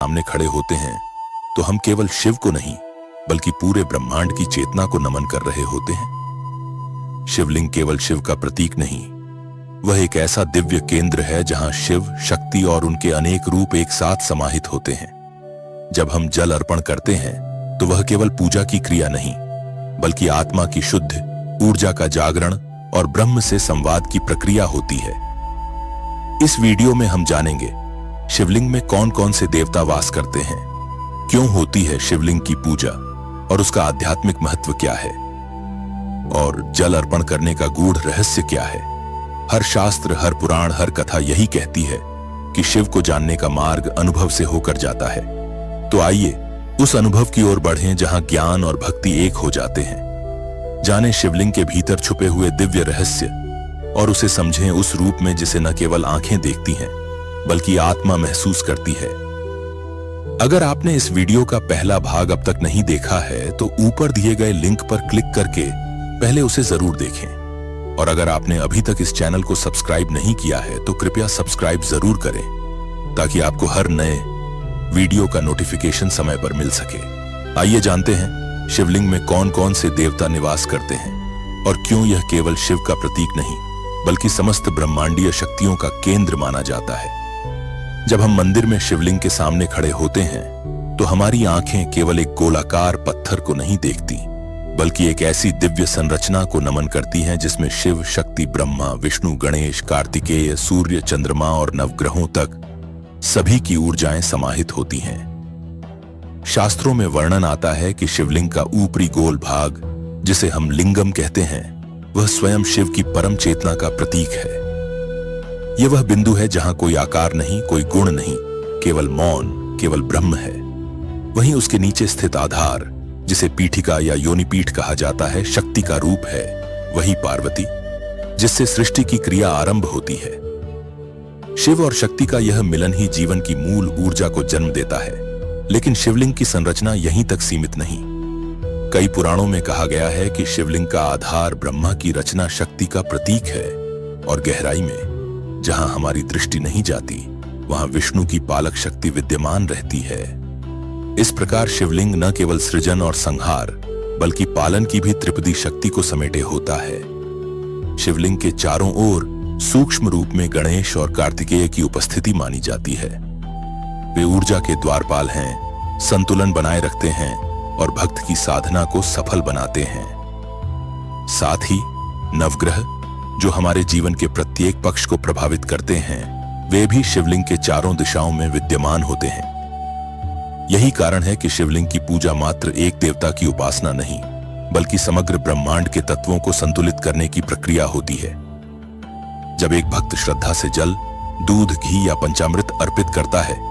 सामने खड़े होते हैं तो हम केवल शिव को नहीं बल्कि पूरे ब्रह्मांड की चेतना को नमन कर रहे होते हैं। शिवलिंग केवल शिव का प्रतीक नहीं, वह एक ऐसा दिव्य केंद्र है जहां शिव, शक्ति और उनके अनेक रूप एक साथ समाहित होते हैं। जब हम जल अर्पण करते हैं तो वह केवल पूजा की क्रिया नहीं बल्कि आत्मा की शुद्ध, ऊर्जा का जागरण और ब्रह्म से संवाद की प्रक्रिया होती है। इस वीडियो में हम जानेंगे शिवलिंग में कौन कौन से देवता वास करते हैं, क्यों होती है शिवलिंग की पूजा और उसका आध्यात्मिक महत्व क्या है, और जल अर्पण करने का गूढ़ रहस्य क्या है। हर शास्त्र, हर पुराण, हर कथा यही कहती है कि शिव को जानने का मार्ग अनुभव से होकर जाता है। तो आइए उस अनुभव की ओर बढ़ें जहां ज्ञान और भक्ति एक हो जाते हैं। जानें शिवलिंग के भीतर छुपे हुए दिव्य रहस्य और उसे समझें उस रूप में जिसे न केवल आंखें देखती हैं बल्कि आत्मा महसूस करती है। अगर आपने इस वीडियो का पहला भाग अब तक नहीं देखा है तो ऊपर दिए गए लिंक पर क्लिक करके पहले उसे जरूर देखें, और अगर आपने अभी तक इस चैनल को सब्सक्राइब नहीं किया है तो कृपया सब्सक्राइब जरूर करें ताकि आपको हर नए वीडियो का नोटिफिकेशन समय पर मिल सके। आइए जानते हैं शिवलिंग में कौन कौन से देवता निवास करते हैं और क्यों यह केवल शिव का प्रतीक नहीं बल्कि समस्त ब्रह्मांडीय शक्तियों का केंद्र माना जाता है। जब हम मंदिर में शिवलिंग के सामने खड़े होते हैं तो हमारी आंखें केवल एक गोलाकार पत्थर को नहीं देखती बल्कि एक ऐसी दिव्य संरचना को नमन करती हैं जिसमें शिव, शक्ति, ब्रह्मा, विष्णु, गणेश, कार्तिकेय, सूर्य, चंद्रमा और नवग्रहों तक सभी की ऊर्जाएं समाहित होती हैं। शास्त्रों में वर्णन आता है कि शिवलिंग का ऊपरी गोल भाग, जिसे हम लिंगम कहते हैं, वह स्वयं शिव की परम चेतना का प्रतीक है। यह वह बिंदु है जहां कोई आकार नहीं, कोई गुण नहीं, केवल मौन, केवल ब्रह्म है। वहीं उसके नीचे स्थित आधार, जिसे पीठिका या योनिपीठ कहा जाता है, शक्ति का रूप है, वही पार्वती, जिससे सृष्टि की क्रिया आरंभ होती है। शिव और शक्ति का यह मिलन ही जीवन की मूल ऊर्जा को जन्म देता है। लेकिन शिवलिंग की संरचना यहीं तक सीमित नहीं। कई पुराणों में कहा गया है कि शिवलिंग का आधार ब्रह्मा की रचना शक्ति का प्रतीक है, और गहराई में जहां हमारी दृष्टि नहीं जाती वहां विष्णु की पालक शक्ति विद्यमान रहती है। इस प्रकार शिवलिंग न केवल सृजन और संहार बल्कि पालन की भी त्रिपदी शक्ति को समेटे होता है। शिवलिंग के चारों ओर सूक्ष्म रूप में गणेश और कार्तिकेय की उपस्थिति मानी जाती है। वे ऊर्जा के द्वारपाल हैं, संतुलन बनाए रखते हैं और भक्त की साधना को सफल बनाते हैं। साथ ही नवग्रह, जो हमारे जीवन के प्रत्येक पक्ष को प्रभावित करते हैं, वे भी शिवलिंग के चारों दिशाओं में विद्यमान होते हैं। यही कारण है कि शिवलिंग की पूजा मात्र एक देवता की उपासना नहीं बल्कि समग्र ब्रह्मांड के तत्वों को संतुलित करने की प्रक्रिया होती है। जब एक भक्त श्रद्धा से जल, दूध, घी या पंचामृत अर्पित करता है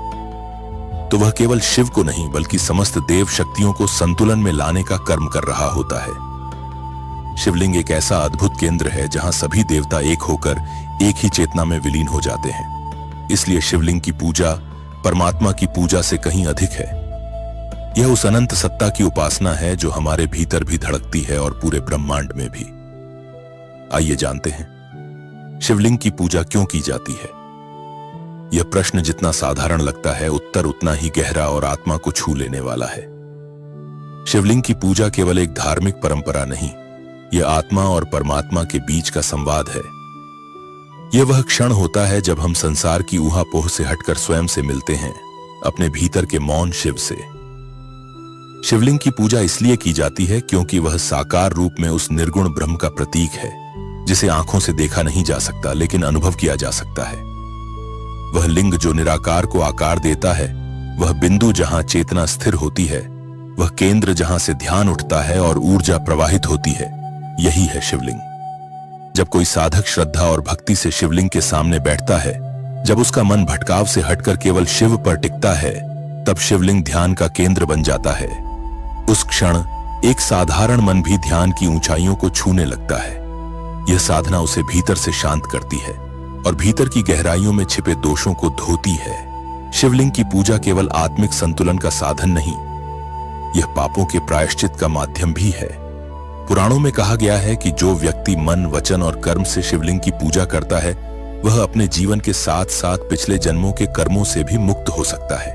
तो वह केवल शिव को नहीं बल्कि समस्त देव शक्तियों को संतुलन में लाने का कर्म कर रहा होता है। शिवलिंग एक ऐसा अद्भुत केंद्र है जहां सभी देवता एक होकर एक ही चेतना में विलीन हो जाते हैं। इसलिए शिवलिंग की पूजा परमात्मा की पूजा से कहीं अधिक है। यह उस अनंत सत्ता की उपासना है जो हमारे भीतर भी धड़कती है और पूरे ब्रह्मांड में भी। आइए जानते हैं शिवलिंग की पूजा क्यों की जाती है। यह प्रश्न जितना साधारण लगता है, उत्तर उतना ही गहरा और आत्मा को छू लेने वाला है। शिवलिंग की पूजा केवल एक धार्मिक परंपरा नहीं, यह आत्मा और परमात्मा के बीच का संवाद है। यह वह क्षण होता है जब हम संसार की ऊहापोह से हटकर स्वयं से मिलते हैं, अपने भीतर के मौन शिव से। शिवलिंग की पूजा इसलिए की जाती है क्योंकि वह साकार रूप में उस निर्गुण ब्रह्म का प्रतीक है जिसे आंखों से देखा नहीं जा सकता लेकिन अनुभव किया जा सकता है। वह लिंग जो निराकार को आकार देता है, वह बिंदु जहां चेतना स्थिर होती है, वह केंद्र जहां से ध्यान उठता है और ऊर्जा प्रवाहित होती है, यही है शिवलिंग। जब कोई साधक श्रद्धा और भक्ति से शिवलिंग के सामने बैठता है, जब उसका मन भटकाव से हटकर केवल शिव पर टिकता है, तब शिवलिंग ध्यान का केंद्र बन जाता है। उस क्षण एक साधारण मन भी ध्यान की ऊंचाइयों को छूने लगता है। यह साधना उसे भीतर से शांत करती है और भीतर की गहराइयों में छिपे दोषों को धोती है। शिवलिंग की पूजा केवल आत्मिक संतुलन का साधन नहीं, यह पापों के प्रायश्चित का माध्यम भी है। पुराणों में कहा गया है कि जो व्यक्ति मन, वचन और कर्म से शिवलिंग की पूजा करता है, वह अपने जीवन के साथ साथ पिछले जन्मों के कर्मों से भी मुक्त हो सकता है।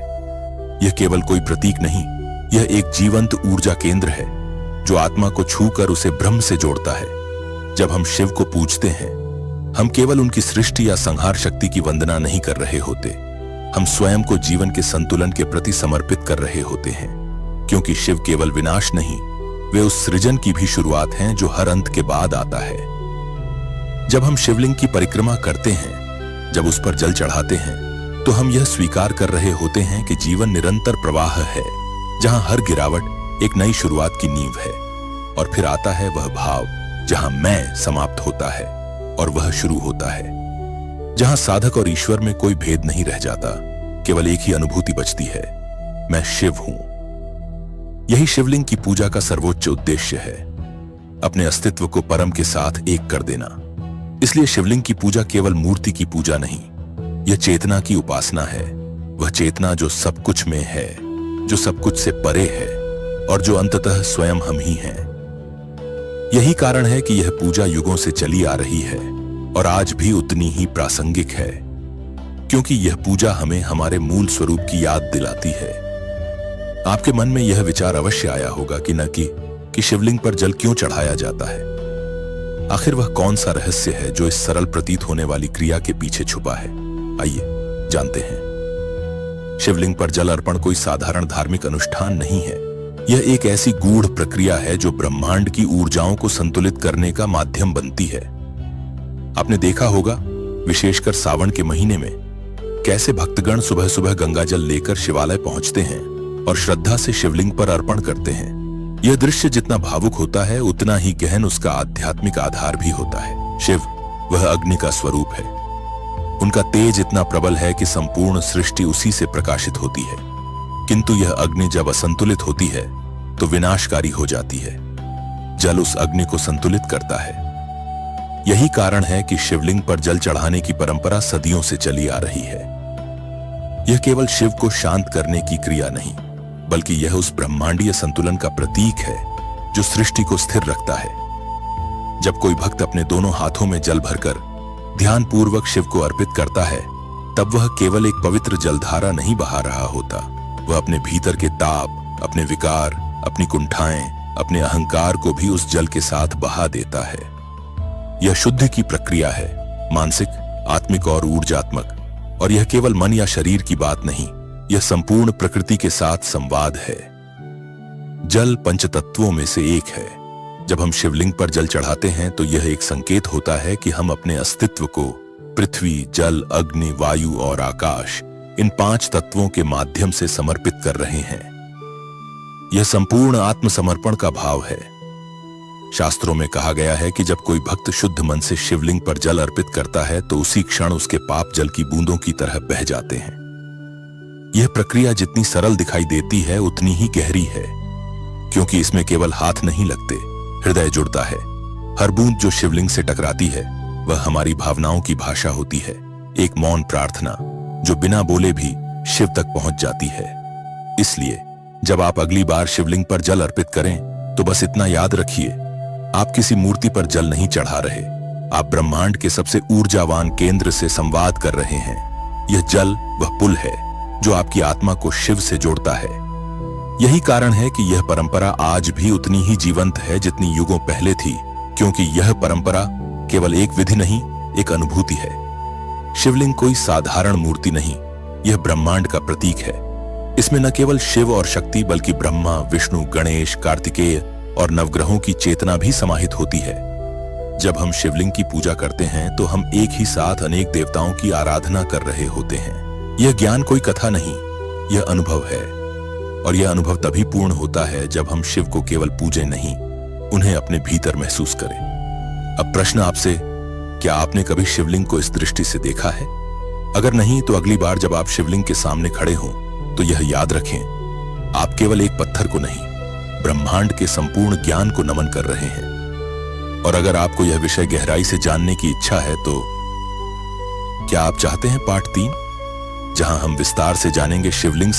यह केवल कोई प्रतीक नहीं, यह एक जीवंत ऊर्जा केंद्र है जो आत्मा को छूकर उसे ब्रह्म से जोड़ता है। जब हम शिव को पूजते हैं, हम केवल उनकी सृष्टि या संहार शक्ति की वंदना नहीं कर रहे होते, हम स्वयं को जीवन के संतुलन के प्रति समर्पित कर रहे होते हैं। क्योंकि शिव केवल विनाश नहीं, वे उस सृजन की भी शुरुआत हैं जो हर अंत के बाद आता है। जब हम शिवलिंग की परिक्रमा करते हैं, जब उस पर जल चढ़ाते हैं, तो हम यह स्वीकार कर रहे होते हैं कि जीवन निरंतर प्रवाह है, जहां हर गिरावट एक नई शुरुआत की नींव है। और फिर आता है वह भाव जहां मैं समाप्त होता है और वह शुरू होता है, जहां साधक और ईश्वर में कोई भेद नहीं रह जाता, केवल एक ही अनुभूति बचती है, मैं शिव हूं। यही शिवलिंग की पूजा का सर्वोच्च उद्देश्य है, अपने अस्तित्व को परम के साथ एक कर देना। इसलिए शिवलिंग की पूजा केवल मूर्ति की पूजा नहीं, यह चेतना की उपासना है, वह चेतना जो सब कुछ में है, जो सब कुछ से परे है और जो अंततः स्वयं हम ही हैं। यही कारण है कि यह पूजा युगों से चली आ रही है और आज भी उतनी ही प्रासंगिक है, क्योंकि यह पूजा हमें हमारे मूल स्वरूप की याद दिलाती है। आपके मन में यह विचार अवश्य आया होगा कि शिवलिंग पर जल क्यों चढ़ाया जाता है। आखिर वह कौन सा रहस्य है जो इस सरल प्रतीत होने वाली क्रिया के पीछे छुपा है? आइए जानते हैं। शिवलिंग पर जल अर्पण कोई साधारण धार्मिक अनुष्ठान नहीं है, यह एक ऐसी गूढ़ प्रक्रिया है जो ब्रह्मांड की ऊर्जाओं को संतुलित करने का माध्यम बनती है। आपने देखा होगा, विशेषकर सावन के महीने में, कैसे भक्तगण सुबह सुबह गंगा जल लेकर शिवालय पहुंचते हैं और श्रद्धा से शिवलिंग पर अर्पण करते हैं। यह दृश्य जितना भावुक होता है, उतना ही गहन उसका आध्यात्मिक आधार भी होता है। शिव वह अग्नि का स्वरूप है, उनका तेज इतना प्रबल है कि संपूर्ण सृष्टि उसी से प्रकाशित होती है। किंतु यह अग्नि जब असंतुलित होती है तो विनाशकारी हो जाती है। जल उस अग्नि को संतुलित करता है। यही कारण है कि शिवलिंग पर जल चढ़ाने की परंपरा सदियों से चली आ रही है। यह केवल शिव को शांत करने की क्रिया नहीं, बल्कि यह उस ब्रह्मांडीय संतुलन का प्रतीक है जो सृष्टि को स्थिर रखता है। जब कोई भक्त अपने दोनों हाथों में जल भरकर ध्यानपूर्वक शिव को अर्पित करता है, तब वह केवल एक पवित्र जलधारा नहीं बहा रहा होता, वह अपने भीतर के ताप, अपने विकार, अपनी कुंठाएं, अपने अहंकार को भी उस जल के साथ बहा देता है। यह शुद्धि की प्रक्रिया है, मानसिक, आत्मिक और ऊर्जात्मक। और यह केवल मन या शरीर की बात नहीं, यह संपूर्ण प्रकृति के साथ संवाद है। जल पंचतत्वों में से एक है। जब हम शिवलिंग पर जल चढ़ाते हैं तो यह एक संकेत होता है कि हम अपने अस्तित्व को पृथ्वी, जल, अग्नि, वायु और आकाश, इन 5 तत्वों के माध्यम से समर्पित कर रहे हैं। यह संपूर्ण आत्मसमर्पण का भाव है। शास्त्रों में कहा गया है कि जब कोई भक्त शुद्ध मन से शिवलिंग पर जल अर्पित करता है तो उसी क्षण उसके पाप जल की बूंदों की तरह बह जाते हैं। यह प्रक्रिया जितनी सरल दिखाई देती है, उतनी ही गहरी है, क्योंकि इसमें केवल हाथ नहीं लगते, हृदय जुड़ता है। हर बूंद जो शिवलिंग से टकराती है, वह हमारी भावनाओं की भाषा होती है, एक मौन प्रार्थना जो बिना बोले भी शिव तक पहुंच जाती है। इसलिए जब आप अगली बार शिवलिंग पर जल अर्पित करें, तो बस इतना याद रखिए, आप किसी मूर्ति पर जल नहीं चढ़ा रहे, आप ब्रह्मांड के सबसे ऊर्जावान केंद्र से संवाद कर रहे हैं। यह जल वह पुल है जो आपकी आत्मा को शिव से जोड़ता है। यही कारण है कि यह परंपरा आज भी उतनी ही जीवंत है जितनी युगों पहले थी, क्योंकि यह परंपरा केवल एक विधि नहीं, एक अनुभूति है। शिवलिंग कोई साधारण मूर्ति नहीं, यह ब्रह्मांड का प्रतीक है। इसमें न केवल शिव और शक्ति, बल्कि ब्रह्मा, विष्णु, गणेश, कार्तिकेय और नवग्रहों की चेतना भी समाहित होती है। जब हम शिवलिंग की पूजा करते हैं तो हम एक ही साथ अनेक देवताओं की आराधना कर रहे होते हैं। यह ज्ञान कोई कथा नहीं, यह अनुभव है। और यह अनुभव तभी पूर्ण होता है जब हम शिव को केवल पूजें नहीं, उन्हें अपने भीतर महसूस करें। अब प्रश्न आपसे, क्या आपने कभी शिवलिंग को इस दृष्टि से देखा है? अगर नहीं, तो अगली बार जब आप शिवलिंग के सामने खड़े हों तो यह याद रखें, आप केवल एक पत्थर को नहीं, ब्रह्मांड के संपूर्ण ज्ञान को नमन कर रहे हैं। और अगर आपको यह विषय गहराई से जानने की इच्छा है तो क्या आप चाहते हैं पार्ट 3, जहां हम विस्तार से जानेंगे शिवलिंग से